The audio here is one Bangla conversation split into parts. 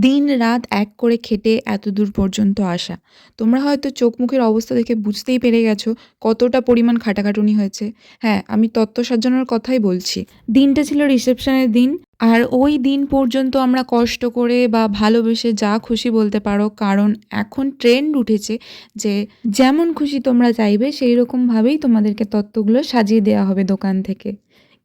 দিন-রাত এক করে খেটে এতদূর পর্যন্ত আসা। তোমরা হয়তো চোখ মুখের অবস্থা দেখে বুঝতেই পেরে গেছো কতটা পরিমাণ খাটাখাটুনি হয়েছে। হ্যাঁ, আমি তত্ত্ব সাজানোর কথাই বলছি। দিনটা ছিল রিসেপশনের দিন। আর ওই দিন পর্যন্ত আমরা কষ্ট করে বা ভালোবেসে যা খুশি বলতে পারো, কারণ এখন ট্রেন্ড উঠেছে যে যেমন খুশি তোমরা চাইবে সেই রকমভাবেই তোমাদেরকে তত্ত্বগুলো সাজিয়ে দেওয়া হবে দোকান থেকে।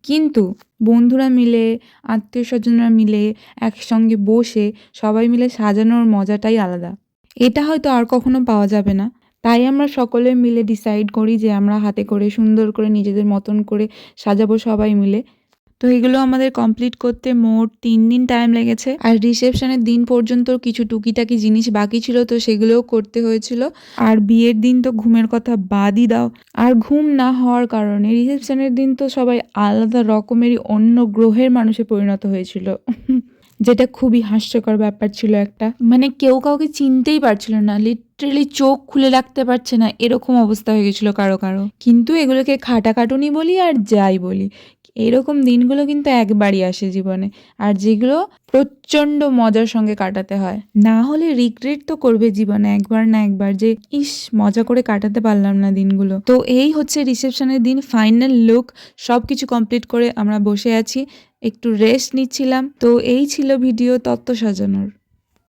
কিন্তু বন্ধুরা মিলে, আত্মীয়স্বজনরা মিলে একসঙ্গে বসে সবাই মিলে সাজানোর মজাটাই আলাদা। এটা হয়তো আর কখনো পাওয়া যাবে না। তাই আমরা সকলে মিলে ডিসাইড করি যে আমরা হাতে করে সুন্দর করে নিজেদের মতন করে সাজাবো সবাই মিলে। তো এগুলো আমাদের কমপ্লিট করতে মোট ৩ দিন টাইম লেগেছে। আর রিসেপশনের দিন পর্যন্ত কিছু টুকিটাকি জিনিস বাকি ছিল, তো সেগুলোও করতে হয়েছিল। আর বিয়ের দিন তো ঘুমের কথা বাদই দাও। আর ঘুম না হওয়ার কারণে রিসেপশনের দিন তো সবাই আলাদা রকমেরই অন্য গ্রহের মানুষে পরিণত হয়েছিল। যেটা খুবই হাস্যকর ব্যাপার ছিল একটা। মানে কেউ কাউকে চিনতেই পারছিল না। লিটারেলি চোখ খুলে রাখতে পারছে না, এরকম অবস্থা হয়ে গেছিল কারো কারো। কিন্তু এগুলোকে খাটাখাটুনি বলি আর যাই বলি, এরকম দিনগুলো কিন্তু একবারই আসে জীবনে। আর যেগুলো প্রচণ্ড মজার সঙ্গে কাটাতে হয়। না হলে রিগ্রেট তো করবে জীবনে একবার না একবার, যে ইস মজা করে কাটাতে পারলাম না দিনগুলো। তো এই হচ্ছে রিসেপশনের দিন ফাইনাল লুক। সব কিছু কমপ্লিট করে আমরা বসে আছি, একটু রেস্ট নিচ্ছিলাম। তো এই ছিল ভিডিও তত্ত্ব সাজানোর।